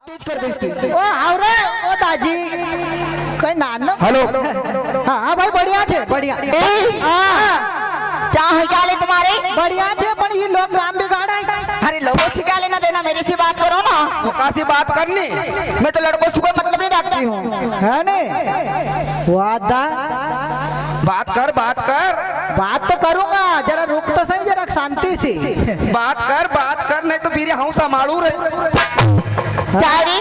तेज कर दे इसकी। ओ आवरे ओ दाजी कई नान हेलो। हाँ भाई बढ़िया छे बढ़िया क्या है क्या ले तुम्हारे? बढ़िया छे पर ये लोग काम बिगाड़ा है। अरे लोगों से क्या लेना देना, मेरे से बात करो ना। वो कैसी बात करनी? मैं तो लड़कों से कोई मतलब नहीं रखती हूँ। है ने वादा बात कर बात तो करूंगा, जरा रुक तो सही, जरा शांति से बात कर नहीं तो फिर हम संभालू रहे। क्या रे?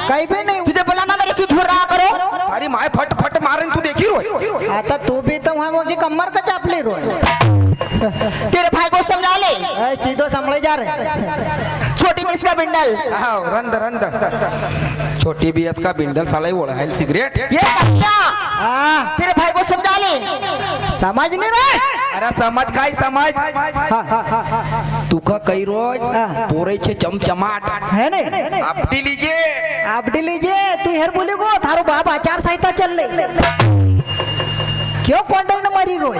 कहीं भी नहीं। तुझे बोला ना मेरे से दूर रहा करो। अरे माए फट फट मारे तू देखी रो। आता तू भी तो वहाँ मुझे कमर का चापली रो तेरे भाई को समझा ले। सीधो संभले जा रहे छोटी मिस का बिंडल। हाँ रंद छोटी बीएस का बिंडल साला वो है सिगरेट। ये क्या? तेरे भाई को समझा ले। समझ नहीं रहे। अरे समझ खाई समझ। तुका कई रोज पोरे छे चमचमाट है ने आपटी लीजिए। आपडी लीजिए तू हेर बोली गो थारो बाप आचार संहिता चल ले क्यों कोंडल न मरी रोज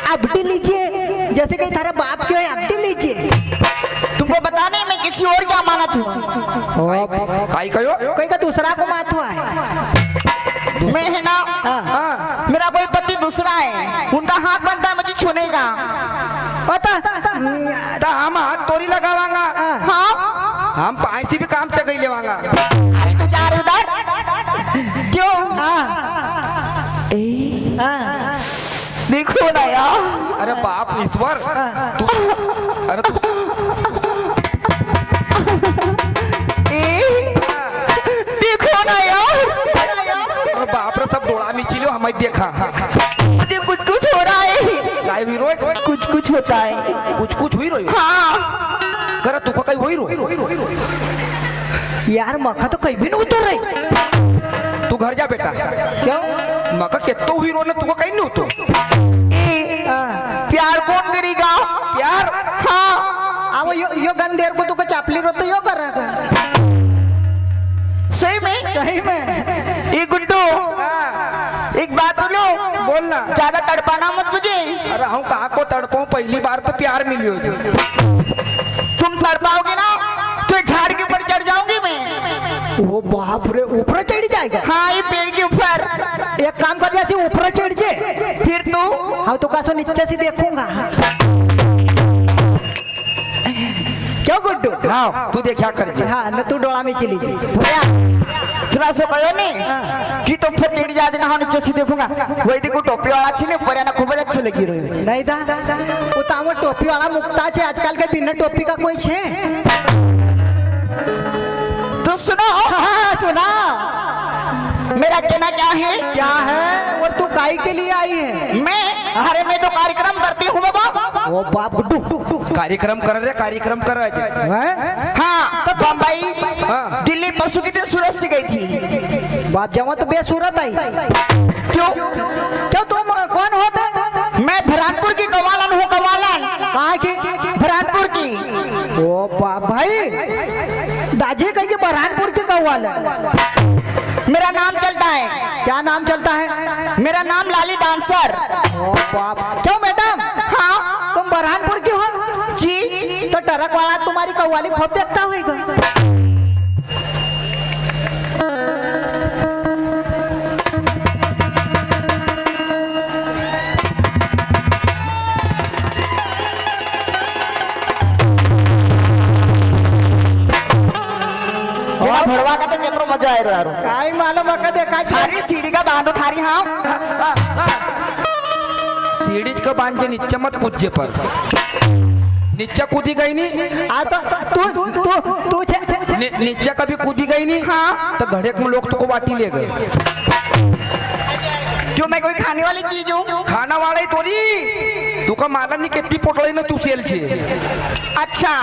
आपडी लीजिए, जैसे कहीं थारा बाप क्यों है आपडी लीजिए। तुमको बता नहीं मैं किसी और क्या मानत हूँ। काई कयो? कोई का दूसरा को माथ हुआ है। मैं है ना, मेरा कोई पति दूसरा है, उनका हाथ बनता है मुझे छूने का। ता हम हाथ तोरी लगावांगा। हाँ हम पाइसी भी काम चगई लेवांगा। अरे तू जा रे उधर। क्यों? देखो ना यार। अरे बाप ईश्वर तू अरे तू देखो ना यार। अरे बाप रे सब डोला मिचिलो हमें देखा। मुझे कुछ हो रहा है। काय हुई रोज? कुछ होता है। कुछ हुई रोई। हाँ कर तू कई हुई रो। यार मखा तो कहीं भी नहीं उतर रही। तू घर जा बेटा। क्यों? मका कितो हुई रो ने तू कहीं नहीं उतो। प्यार कौन करेगा? प्यार हाँ अब यो गंदेर को तू का चापली रो तो यो कर रहा था। सही में? सही में। ये गुड्डू एक बात बोलो। बोलना। ज्यादा तड़पाना मत मुझे। अरे हम कहाँ को तड़पाऊं, पहली बार तो प्यार मिलियो थी। तुम तड़पाओगे ना तो झाड़ के ऊपर चढ़ जाऊंगी मैं। वो बाप रे ऊपर चढ़ जाएगा। हाँ ये पेड़ के ऊपर। एक काम कर जैसे ऊपर चढ़ जे फिर तू? हाँ तो कासो नीचे से देखूंगा। क्यों गुड्डू? हाँ तू देखा कर जे। हाँ न तू डोला में चली जी। भैया थोड़ा सो कहो नहीं कि तुम फिर चढ़ जा देना। हाँ नीचे से देखूंगा। वही देखो टोपी वाला छी ने पर ना खूब अच्छी लगी रही। नहीं दा वो तो टोपी वाला मुक्ता है आजकल के बिना टोपी का कोई छे। तो सुनो। हाँ सुना। मेरा कहना क्या है? क्या है? और तू काई के लिए आई है? मैं तो कार्यक्रम करती हूँ बाबा। वो बाप गुड्डू कार्यक्रम कर रहे हाँ तो बम्बई दिल्ली परसों के दिन सूरत से गई थी। बाप जवा तो बेसूरत आई। क्यों? क्यों तुम कौन होते? मैं भरानपुर की गवालन हूँ। गवालन कहाँ की? भरानपुर की। ओ बाप भाई दाजी कहीं के बरहानपुर के कौवाल है। मेरा नाम चलता है। क्या नाम चलता है? मेरा नाम लाली डांसर। ओ बाप क्यों मैडम? हाँ तुम बरहानपुर की हो? जी। तो टरक वाला तुम्हारी कव्वाली खूब देखता होगा। भड़वा का तो कितना मजा आए यार। काई मालूम अका देखा थारी सीढ़ी का बांधो थारी। हाँ सीढ़ी का बांध के नीचे मत कूदे पर। नीचे कूदी गई नहीं। आ तो तू नीचे कभी कूदी गई नहीं। हाँ तो घड़े में लोग तो वाटी ले गए। क्यों मैं कोई खाने वाली चीज हूँ? खाना वाला ही तोरी तू का माला नहीं कितनी पोटलाई ना तू सेल छे। अच्छा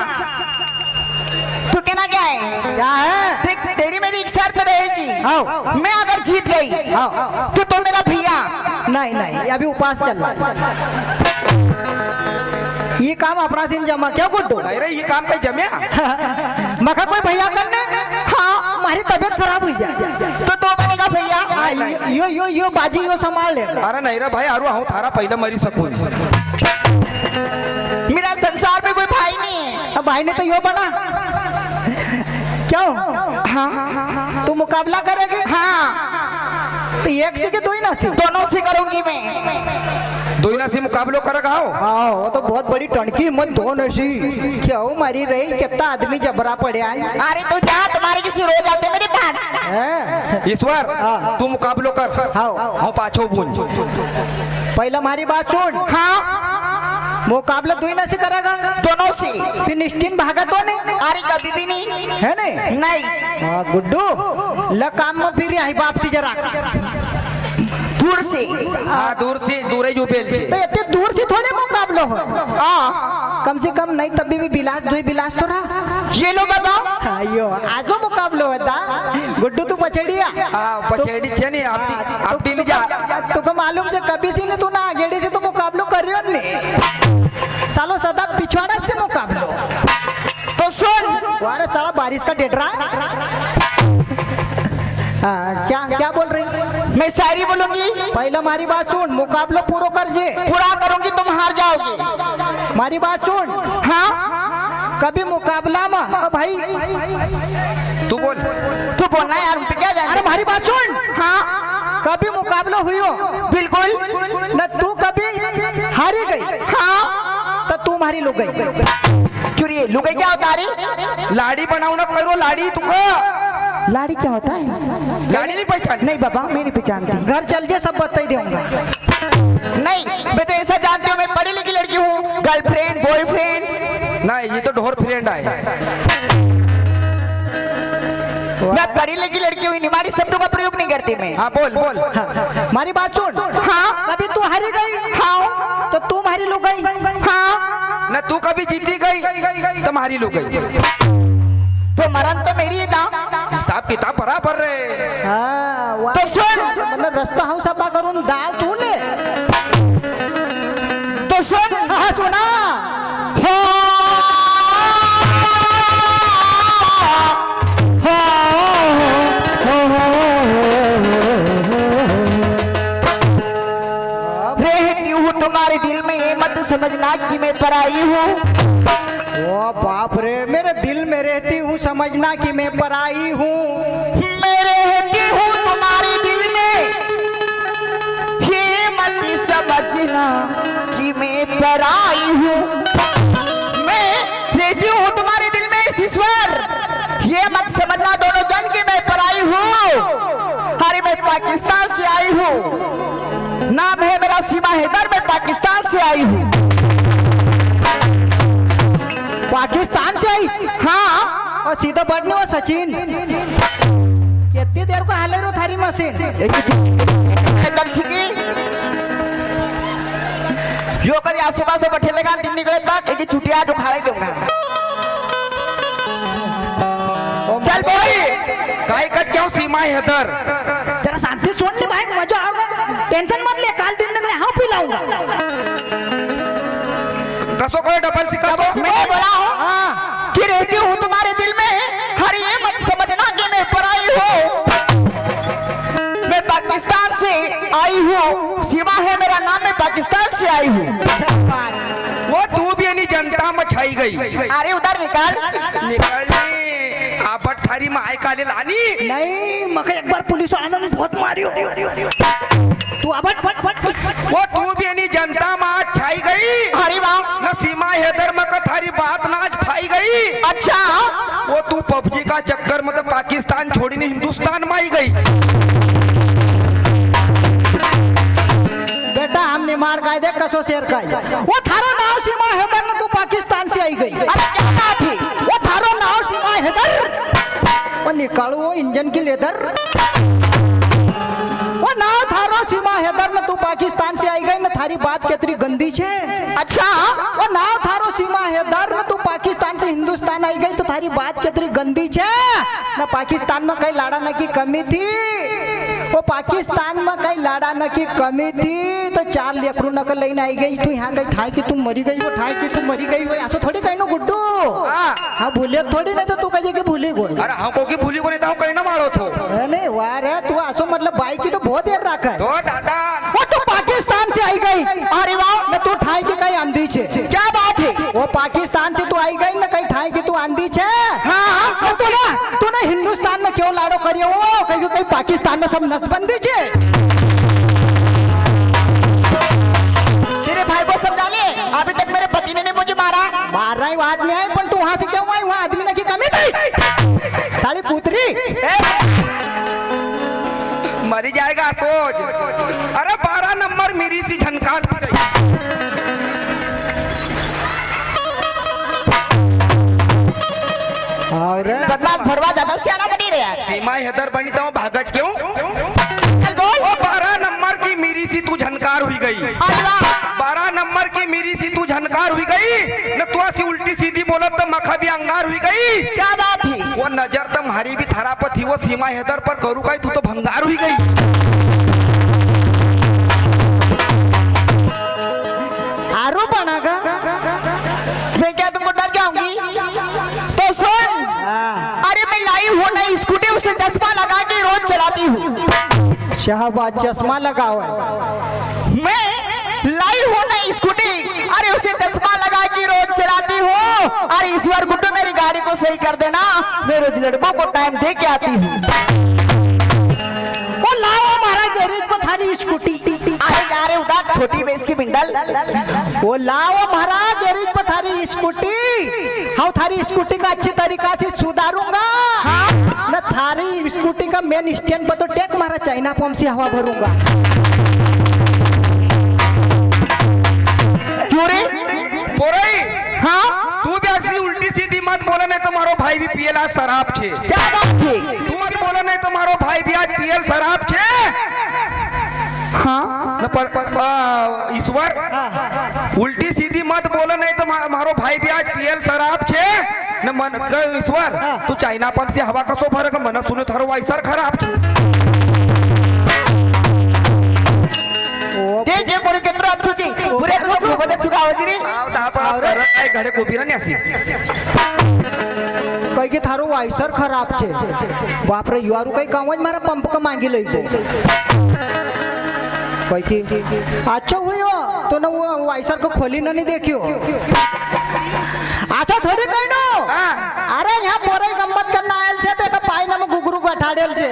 तो कहना क्या है? क्या है? देख तेरी मेरी एक शर्त रहेगी। हाँ। मैं अगर जीत गई हाँ। तो मेरा भैया। नहीं अभी उपास चल रहा है। ये काम अपना दिन जमा क्या गुड्डू? नहीं रे ये काम कहीं जमे। मखा कोई भैया करने। हाँ हमारी तबीयत खराब हुई जाए तो दो बनेगा भैया। यो बाजी यो संभाल ले। अरे नहीं रे भाई आरू हूँ थारा पहले मरी सकूं। मेरा संसार में कोई भाई नहीं है। अब भाई ने तो यो बना क्यों? हाँ तू मुकाबला करेगी? हाँ तो एक से कि दो ही ना से? दोनों से करूंगी मैं। दोनों से मुकाबलो कर गाओ। हाँ वो तो बहुत बड़ी टणकी हिम्मत दो नशी। क्या हो मारी रही, कितना आदमी जबरा पड़े आए। अरे तू जा, तुम्हारे किसी रोज आते मेरे पास। हैं? ईश्वर हाँ। तू मुकाबलो कर। हाँ। हाँ पाछो बूंद। पहला हमारी बात सुन, हाँ मुकाबला दो ही ना से करेगा? दोनों से। फिर निश्चिन भागा तो नहीं अरे कभी भी नहीं। है नहीं? नहीं हाँ गुड्डू ल काम में फिर आई बाप से जरा। दूर से। हाँ दूर से, दूर ही जो बेल तो छे। इतने दूर से थोड़े मुकाबला हो। हाँ कम से कम नहीं तभी भी बिलास दो ही बिलास तो रहा। ये लो बाबा। अयो आजो मुकाबलो होता। गुड्डू तू पछड़िया। हाँ पछेड़ी छे नहीं आप ली जा। तुको मालूम है कभी से तू ना आगेड़ी से तो मुकाबलो कर रही हो नहीं। सालो सदा पिछवाड़ा से मुकाबलो। तो सुन, वारे साला बारिश का डेट रहा। हाँ क्या क्या बोल रही? मैं शायरी बोलूंगी। पहले हमारी बात सुन, मुकाबला पूरा कर जे। पूरा करूंगी तुम हार जाओगे। हमारी बात सुन, हाँ कभी मुकाबला में भाई तू बोल। तू बोलना यार, उन पे क्या जाना। अरे हमारी बात सुन, हाँ कभी मुकाबला हुई हो बिल्कुल। न तू कभी हारी गई हाँ तो तू हमारी लुक गई। क्यों रे लुगाई क्या होता है? लाड़ी बनाओ ना करो लाड़ी तुमको। लाड़ी क्या होता है? लाड़ी नहीं पहचान। नहीं बाबा मैं नहीं पहचानती। घर चल जे सब बता दूंगा। नहीं मैं तो ऐसा जानती हूँ, मैं पढ़ी लिखी लड़की हूँ। Girlfriend boyfriend. नहीं ये तो ढोर फ्रेंड है। मैं पढ़ी लिखी लड़की हुई, निमाड़ी शब्दों का प्रयोग नहीं करती मैं। हाँ बोल बोल। हमारी बात सुन, हाँ कभी तू हारी गई हाँ तो तू हमारी लुक गई। हाँ न तू कभी जीती गई तुम्हारी लोग गई। तो मरण तो मेरी ही था। हिसाब किताब बराबर रे। हाँ वाह। तो सुन, मतलब रास्ता हम सभा करून दाल तू ले। तो सुन। हाँ सुना। रहती हूँ तुम्हारे दिल में, ये मत समझना कि मैं पराई हूँ। ओ बाप रे, मेरे दिल में रहती हूँ समझना कि मैं पराई हूँ। मैं रहती हूँ तुम्हारे दिल में, ये मत समझना कि मैं पराई हूँ। मैं रहती हूँ तुम्हारे दिल में ईश्वर, ये मत समझना दोनों जन की मैं पराई हूँ। अरे मैं पाकिस्तान से आई हूँ, नाम है मेरा सीमा हैदर, मैं पाकिस्तान से आई हूँ। पाकिस्तान से आई? हाँ और सीधा बढ़ने वो सचिन कितनी देर को हाले रो थारी मशीन। एकदम सीधी यो कभी आसपास बैठे लगा दिन निकले तक एक छुट्टियां तो खा ही दूंगा। चल भाई काय कट क्यों सीमा हैदर। जरा शांति सुन ले भाई, मजा आएगा। टेंशन मत ले, काल दिन में मैं हाँ पिलाऊंगा। कसो कोई डबल सिक्का दो। मैं बोला हूँ हाँ कि रहती हूँ तुम्हारे दिल में, हर ये मत समझना कि मैं पराई हूँ। मैं पाकिस्तान से आई हूँ, सीमा है मेरा नाम, मैं पाकिस्तान से आई हूँ। वो तू भी नहीं जनता में छाई गई। अरे उधर निकाल। निकलनी आपट थारी में आय काले लानी। नहीं मके एक बार पुलिस वाला ने बहुत मारी हो। तू अबट बट बट वो तू भी नहीं जनता में आज छाई गई। अरे वाह, न सीमा हैदर में का थारी बात ना आज फाई गई। अच्छा वो तू पबजी का चक्कर में तो पाकिस्तान छोड़ी नहीं हिंदुस्तान में आई गई। बेटा हमने मार कायदे कसो शेर का वो थारो नाव सीमा हैदर ने तू पाकिस्तान से आई गई। अरे क्या बात है? वो थारो नाव सीमा हैदर वो निकालो वो इंजन की लेदर। वो नाव थारो सीमा हैदर ने तू पाकिस्तान से आई गई न थारी बात कितनी गंदी छे। अच्छा वो नाव थारो सीमा हैदर न तू पाकिस्तान से हिंदुस्तान आई गई तो थारी बात कितनी गंदी छे। न पाकिस्तान में कहीं लाड़ा न की कमी थी, वो पाकिस्तान में कहीं लाड़ा न की कमी थी तो 4 लेकरू नकल लेने आई गई। तू यहाँ गई ठाई की तुम मरी गई, वो ठाई की तुम मरी गई। वो ऐसा थोड़ी कहीं गुड्डू। हाँ भूले थोड़ी नहीं तो तू कहे कि भूली गई। अरे हमको की भूली को नहीं था कहीं ना मारो थो। नहीं वाह रे तू आसो मतलब बाई की तो बहुत देर रखा है। तो दादा वो तो पाकिस्तान से आई गई। अरे वाह, न तू ठाई की कहीं आंधी छे। क्या बात है? वो पाकिस्तान से तू आई गई न कहीं ठाई की तू आंधी छे। हाँ तू ना हिंदुस्तान में करिए वो कहीं पाकिस्तान में सब नसबंदी छे। तेरे भाई को समझा ले, अभी तक मेरे पति ने नहीं मुझे मारा। मार रहा है वो आदमी है, पण तू वहां से क्यों आई? वहां आदमी की कमी थी साली कूतरी। मरी जाएगा सोच। अरे 12 नंबर मेरी सी झनकार दी गई। और बदमाश भड़वा ज्यादा सियाना बनी रहा। सीमा हैदर बनी तो भागज क्यों? चल बोल। ओ 12 नंबर की मेरी सी तू झनकार हुई गई। अरे वाह, 12 नंबर की मेरी सी तू झनकार हुई गई न, तू ऐसी उल्टी सीधी बोलत तो मखा भी अंगार हुई गई। क्या बात थी? वो नजर तो हमारी भी थारा पर थी, वो सीमा हैदर पर करू गई, तू तो भंगार हुई गई। आरो बनागा मैं क्या तुमको डर जाऊंगी? तो सुन, अरे मैं लाई हूँ नई स्कूटी, उसे चश्मा लगा के रोज चलाती हूँ। शहबाज चश्मा लगा हुआ है। मैं लाई हूँ नई स्कूटी, अरे उसे चश्मा लगा के रोज चलाती हूँ। अरे ईश्वर गुड्डू मेरी गाड़ी को सही कर देना, मैं रोज लड़कों को टाइम दे के आती हूँ। वो लाओ हमारा गैरेज पर थारी स्कूटी। अरे जा रे उधर छोटी बेस की बिंडल। वो लाओ हमारा गैरेज पर थारी स्कूटी। हाँ थारी स्कूटी का अच्छी तरीका से सुधारूंगा। न थारी स्कूटी का मेन स्टैंड पर तो टेक मारा चाइना पंप से हवा भरूंगा। क्यों रे? बोरई हाँ, तू भी ऐसी उल्टी सीधी मत बोला, नहीं तो मारो भाई भी पियला शराब छे। क्या बात थी? तू मत बोला, नहीं तो मारो भाई भी आज पियल शराब छे। हाँ, न पर ईश्वर उल्टी सीधी मत बोला, नहीं तो मारो भाई भी आज पियल शराब छे न। मन ईश्वर तू चाइना पंप से हवा कसो भर मन सुनो थारो वाइसर खराब छे। देख ये पूरे कितना अच्छी छी, पूरे तो बहुत अच्छा हो जी रे। काय घरे गोबीरा ने असी कई के थारो वाइसर खराब छे। बाप रे युआरू कई कामज मारा पंप का मांगी लई को। कई की अच्छा हुई हो तो न वो वाइसर को खोली ना नहीं देखियो। अच्छा थोड़ी कहीं नो। अरे यहाँ पोरे गम्मत करना आयल छे ते का पाई ना में गुगरू बैठाड़ेल छे।